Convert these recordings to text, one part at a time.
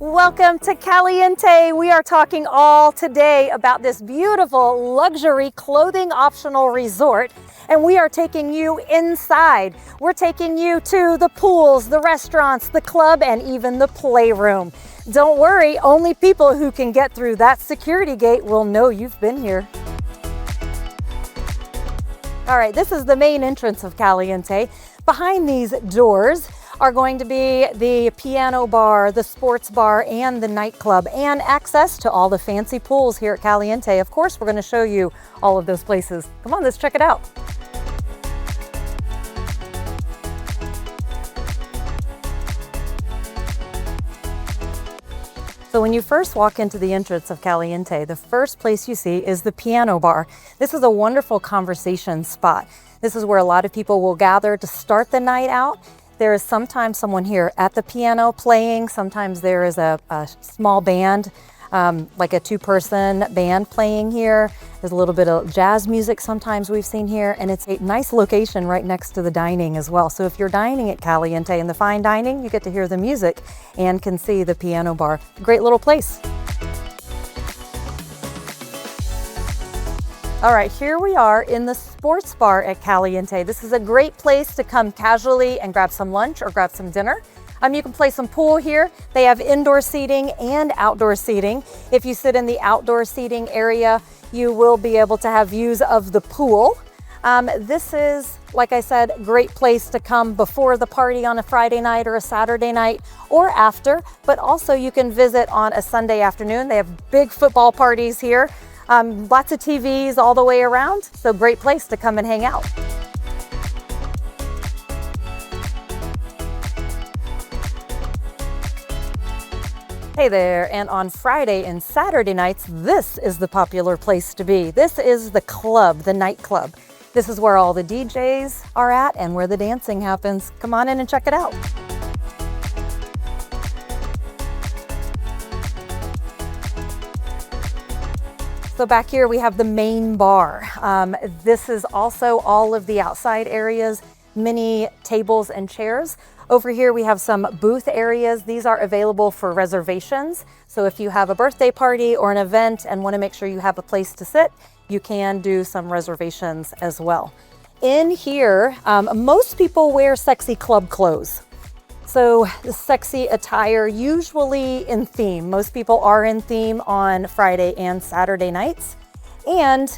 Welcome to Caliente. We are talking all today about this beautiful luxury clothing optional resort, and we are taking you inside. We're taking you to the pools, the restaurants, the club, and even the playroom. Don't worry, only people who can get through that security gate will know you've been here. All right, this is the main entrance of Caliente. Behind these doors are going to be the piano bar, the sports bar, and the nightclub, and access to all the fancy pools here at Caliente. Of course, we're going to show you all of those places. Come on, let's check it out. So when you first walk into the entrance of Caliente, the first place you see is the piano bar. This is a wonderful conversation spot. This is where a lot of people will gather to start the night out. There is sometimes someone here at the piano playing. Sometimes there is a small band, like a two-person band playing here. There's a little bit of jazz music sometimes we've seen here, and it's a nice location right next to the dining as well. So if you're dining at Caliente in the fine dining, you get to hear the music and can see the piano bar. Great little place. All right, here we are in the sports bar at Caliente. This is a great place to come casually and grab some lunch or grab some dinner. You can play some pool here. They have indoor seating and outdoor seating. If you sit in the outdoor seating area, you will be able to have views of the pool. This is, like I said, a great place to come before the party on a Friday night or a Saturday night or after, but also you can visit on a Sunday afternoon. They have big football parties here. Lots of TVs all the way around, so great place to come and hang out. Hey there, and on Friday and Saturday nights, this is the popular place to be. This is the club, the nightclub. This is where all the DJs are at and where the dancing happens. Come on in and check it out. So back here we have the main bar. This is also all of the outside areas, many tables and chairs. Over here we have some booth areas. These are available for reservations. So if you have a birthday party or an event and want to make sure you have a place to sit, you can do some reservations as well. In here, most people wear sexy club clothes. So the sexy attire, usually in theme. Most people are in theme on Friday and Saturday nights. And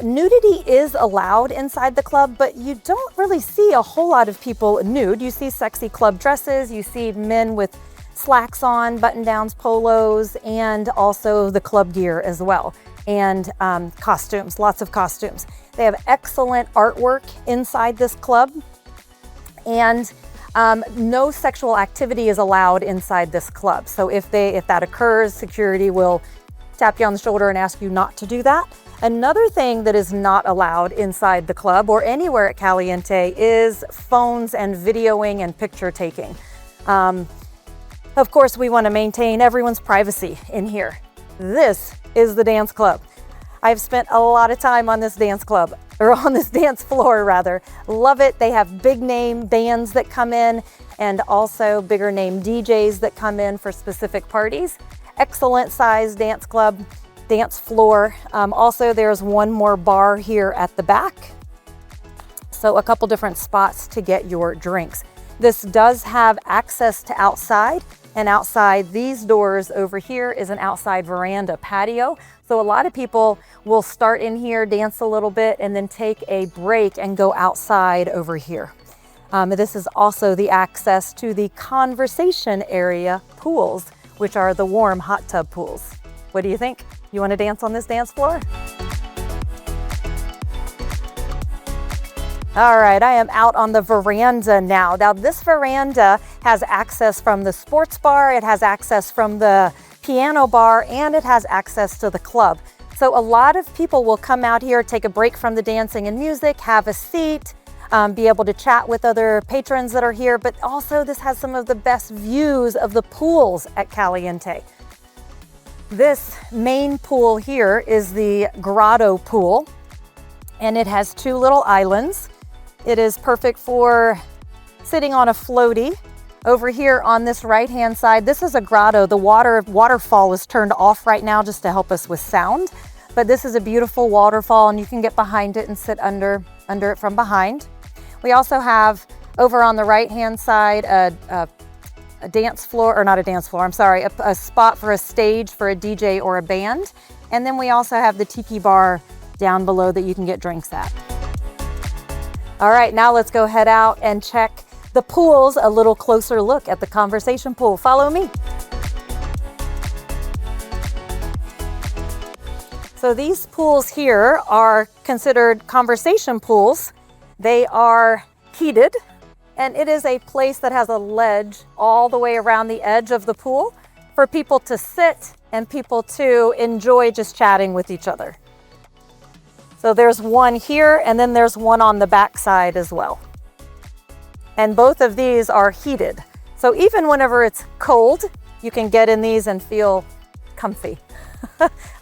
nudity is allowed inside the club, but you don't really see a whole lot of people nude. You see sexy club dresses, you see men with slacks on, button-downs, polos, and also the club gear as well. And costumes, lots of costumes. They have excellent artwork inside this club. And no sexual activity is allowed inside this club. So if that occurs, security will tap you on the shoulder and ask you not to do that. Another thing that is not allowed inside the club or anywhere at Caliente is phones and videoing and picture taking. Of course, we want to maintain everyone's privacy in here. This is the dance club. I've spent a lot of time on this dance club, or on this dance floor rather. Love it. They have big name bands that come in and also bigger name DJs that come in for specific parties. Excellent size dance club, dance floor. Also, there's one more bar here at the back. So a couple different spots to get your drinks. This does have access to outside, and outside these doors over here is an outside veranda patio. So a lot of people will start in here, dance a little bit, and then take a break and go outside over here. This is also the access to the conversation area pools, which are the warm hot tub pools. What do you think? You want to dance on this dance floor? All right, I am out on the veranda now. Now this veranda has access from the sports bar, it has access from the piano bar, and it has access to the club. So a lot of people will come out here, take a break from the dancing and music, have a seat, be able to chat with other patrons that are here, but also this has some of the best views of the pools at Caliente. This main pool here is the grotto pool, and it has two little islands. It is perfect for sitting on a floaty Over here on this right-hand side, this is a grotto. The waterfall is turned off right now just to help us with sound. But this is a beautiful waterfall, and you can get behind it and sit under it from behind. We also have over on the right-hand side a dance floor, or not a dance floor, I'm sorry, a spot for a stage for a DJ or a band. And then we also have the tiki bar down below that you can get drinks at. All right, now let's go head out and check the pools, a little closer look at the conversation pool. Follow me. So these pools here are considered conversation pools. They are heated, and it is a place that has a ledge all the way around the edge of the pool for people to sit and people to enjoy just chatting with each other. So there's one here, and then there's one on the back side as well. And both of these are heated. So even whenever it's cold, you can get in these and feel comfy.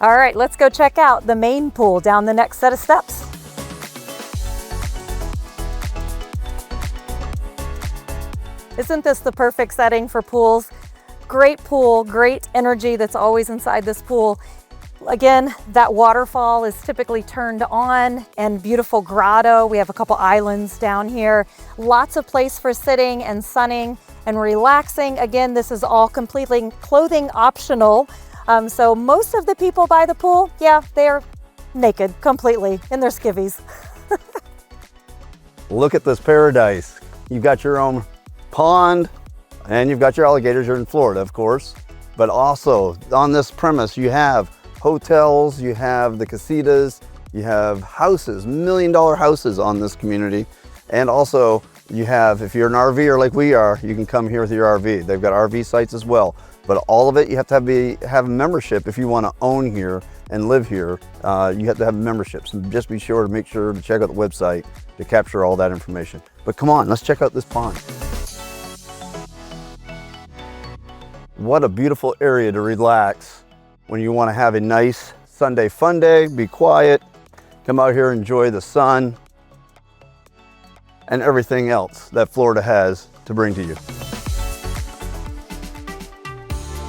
All right, let's go check out the main pool down the next set of steps. Isn't this the perfect setting for pools? Great pool, great energy that's always inside this pool. Again, that waterfall is typically turned on, and beautiful grotto. We have a couple islands down here. Lots of place for sitting and sunning and relaxing. Again, this is all completely clothing optional. So most of the people by the pool, yeah, they're naked completely in their skivvies. Look at this paradise. You've got your own pond, and you've got your alligators. You're in Florida, of course. But also on this premise, you have hotels, you have the casitas, you have houses, $1 million houses on this community. And also you have, if you're an RVer like we are, you can come here with your RV. They've got RV sites as well. But all of it, you have to have a membership if you want to own here and live here. You have to have a membership. So just be sure to check out the website to capture all that information. But come on, let's check out this pond. What a beautiful area to relax when you want to have a nice Sunday fun day, be quiet, come out here, enjoy the sun and everything else that Florida has to bring to you.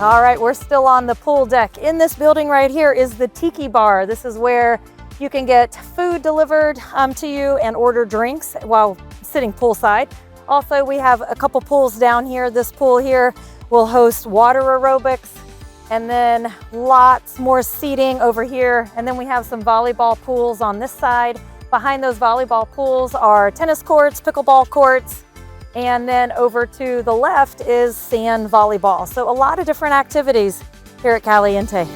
All right, we're still on the pool deck. In this building right here is the tiki bar. This is where you can get food delivered to you and order drinks while sitting poolside. Also, we have a couple pools down here. This pool here will host water aerobics, and then lots more seating over here. And then we have some volleyball pools on this side. Behind those volleyball pools are tennis courts, pickleball courts, and then over to the left is sand volleyball. So a lot of different activities here at Caliente.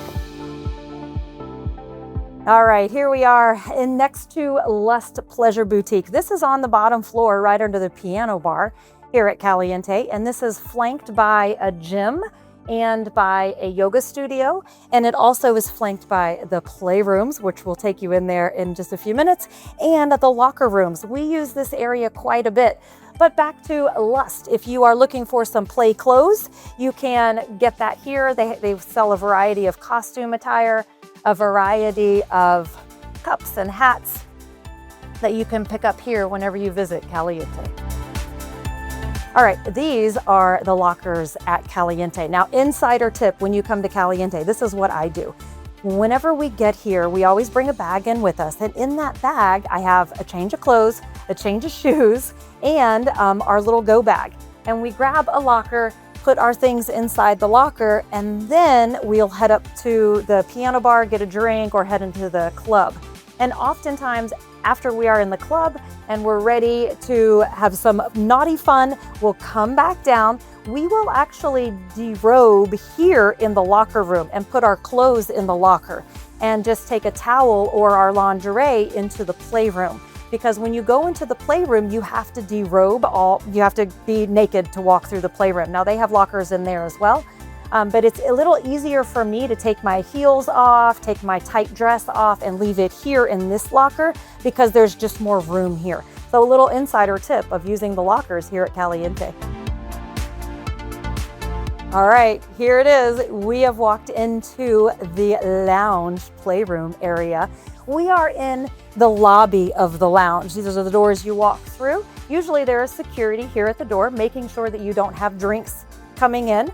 All right, here we are next to Lust Pleasure Boutique. This is on the bottom floor right under the piano bar here at Caliente, and this is flanked by a gym and by a yoga studio, and it also is flanked by the playrooms, which will take you in there in just a few minutes, and the locker rooms. We use this area quite a bit. But back to Lust, if you are looking for some play clothes, you can get that here. They sell a variety of costume attire, a variety of cups and hats that you can pick up here whenever you visit Caliente. All right, these are the lockers at Caliente. Now, insider tip when you come to Caliente, this is what I do. Whenever we get here, we always bring a bag in with us. And in that bag, I have a change of clothes, a change of shoes, and our little go bag. And we grab a locker, put our things inside the locker, and then we'll head up to the piano bar, get a drink, or head into the club. And oftentimes, after we are in the club and we're ready to have some naughty fun, we'll come back down. We will actually derobe here in the locker room and put our clothes in the locker and just take a towel or our lingerie into the playroom. Because when you go into the playroom, you have to derobe you have to be naked to walk through the playroom. Now they have lockers in there as well. But it's a little easier for me to take my heels off, take my tight dress off, and leave it here in this locker because there's just more room here. So a little insider tip of using the lockers here at Caliente. All right, here it is. We have walked into the lounge playroom area. We are in the lobby of the lounge. These are the doors you walk through, Usually there is security here at the door, making sure that you don't have drinks coming in.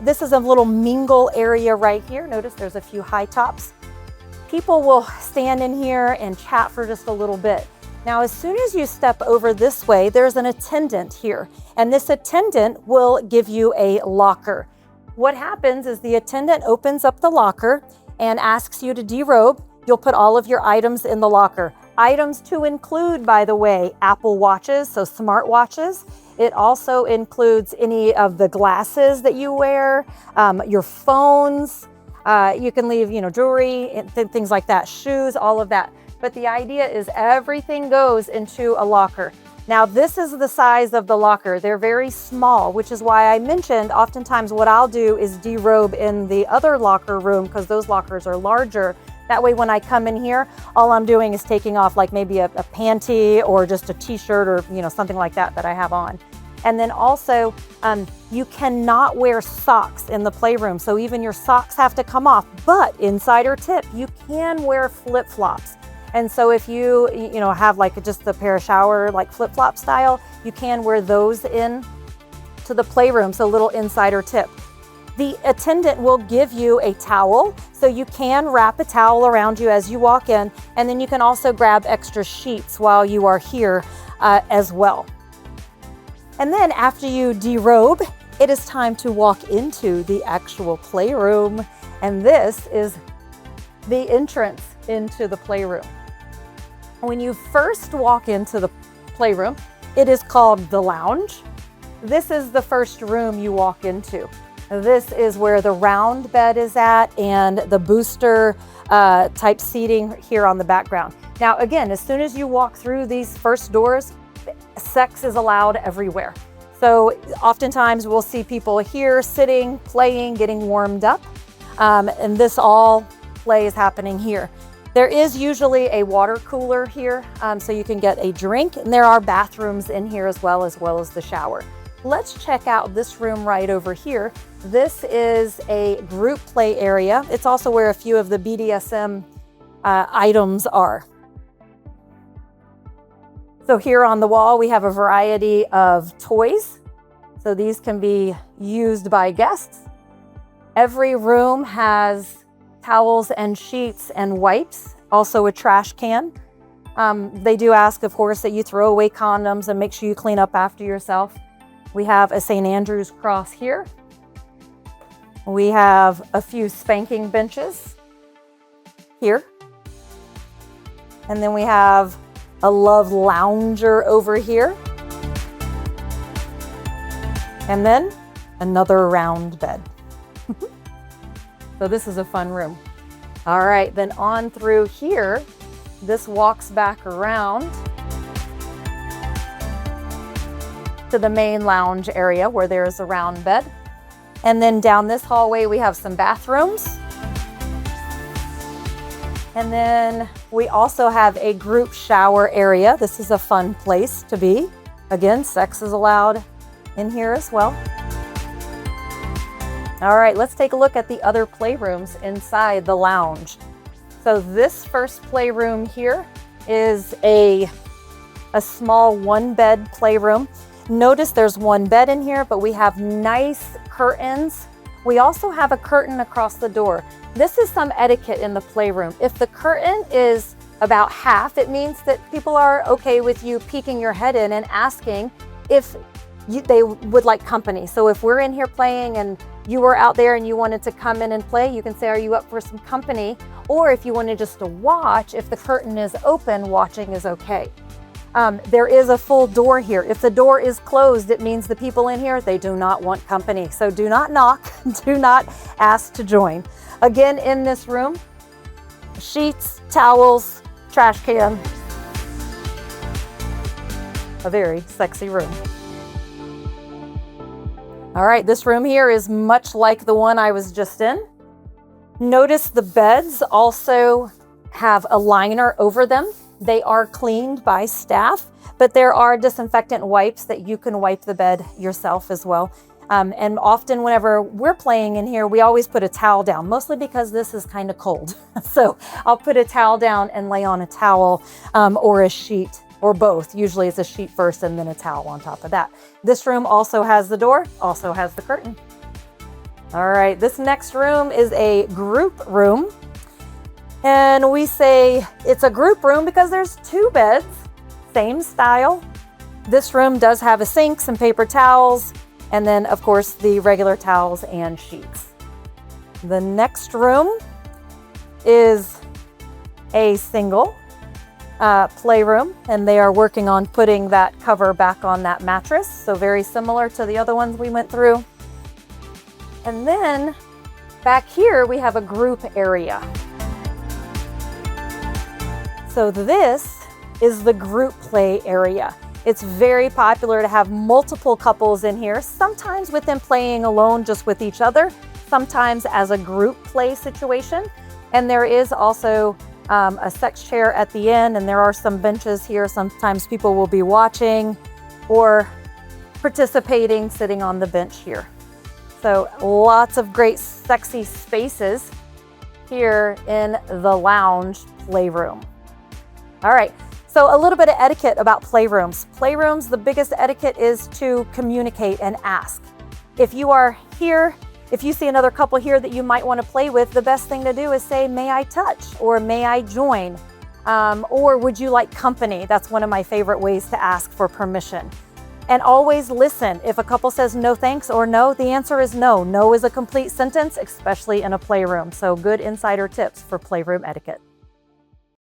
This is a little mingle area right here. Notice there's a few high tops. People will stand in here and chat for just a little bit. Now, as soon as you step over this way, there's an attendant here, and this attendant will give you a locker. What happens is the attendant opens up the locker and asks you to derobe. You'll put all of your items in the locker. Items to include, by the way, Apple Watches, so smart watches. It also includes any of the glasses that you wear, your phones. You can leave, jewelry, things like that, shoes, all of that. But the idea is everything goes into a locker. Now, this is the size of the locker. They're very small, which is why I mentioned oftentimes what I'll do is derobe in the other locker room because those lockers are larger. That way, when I come in here, all I'm doing is taking off like maybe a panty or just a t-shirt or something like that I have on. And then also, you cannot wear socks in the playroom. So even your socks have to come off. But insider tip, you can wear flip-flops. And so if you have like just a pair of shower, like flip-flop style, you can wear those in to the playroom. So little insider tip. The attendant will give you a towel. So you can wrap a towel around you as you walk in. And then you can also grab extra sheets while you are here as well. And then after you derobe, it is time to walk into the actual playroom. And this is the entrance into the playroom. When you first walk into the playroom, it is called the lounge. This is the first room you walk into. This is where the round bed is at and the booster type seating here on the background. Now, again, as soon as you walk through these first doors, sex is allowed everywhere. So oftentimes we'll see people here sitting, playing, getting warmed up. And this all play is happening here. There is usually a water cooler here, so you can get a drink, and there are bathrooms in here as well as the shower. Let's check out this room right over here. This is a group play area. It's also where a few of the BDSM items are. So here on the wall, we have a variety of toys. So these can be used by guests. Every room has towels and sheets and wipes, also a trash can. They do ask, of course, that you throw away condoms and make sure you clean up after yourself. We have a St. Andrew's cross here. We have a few spanking benches here. And then we have a love lounger over here. And then another round bed. So this is a fun room. All right, then on through here, this walks back around to the main lounge area where there's a round bed. And then down this hallway, we have some bathrooms. And then we also have a group shower area. This is a fun place to be. Again, sex is allowed in here as well. All right, let's take a look at the other playrooms inside the lounge. So this first playroom here is a small one-bed playroom. Notice there's one bed in here, but we have nice curtains. We also have a curtain across the door. This is some etiquette in the playroom. If the curtain is about half, it means that people are okay with you peeking your head in and asking if they would like company. So if we're in here playing and you were out there and you wanted to come in and play, you can say, are you up for some company? Or if you wanted just to watch, if the curtain is open, watching is okay. There is a full door here. If the door is closed, it means the people in here, they do not want company. So do not knock, do not ask to join. Again, in this room, sheets, towels, trash can. A very sexy room. All right, this room here is much like the one I was just in. Notice the beds also have a liner over them. They are cleaned by staff, but there are disinfectant wipes that you can wipe the bed yourself as well. And often whenever we're playing in here, we always put a towel down, mostly because this is kind of cold. So I'll put a towel down and lay on a towel or a sheet or both. Usually it's a sheet first and then a towel on top of that. This room also has the door, also has the curtain. All right, this next room is a group room. And we say it's a group room because there's 2 beds, same style. This room does have a sink, some paper towels, and then of course the regular towels and sheets. The next room is a single playroom, and they are working on putting that cover back on that mattress. So very similar to the other ones we went through. And then back here we have a group area. So this is the group play area. It's very popular to have multiple couples in here, sometimes with them playing alone just with each other, sometimes as a group play situation. And there is also a sex chair at the end, and there are some benches here. Sometimes people will be watching or participating, sitting on the bench here. So lots of great sexy spaces here in the lounge playroom. All right, so a little bit of etiquette about playrooms. Playrooms, the biggest etiquette is to communicate and ask. If you are here, if you see another couple here that you might want to play with, the best thing to do is say, may I touch, or may I join? Or would you like company? That's one of my favorite ways to ask for permission. And always listen. If a couple says no thanks or no, the answer is no. No is a complete sentence, especially in a playroom. So good insider tips for playroom etiquette.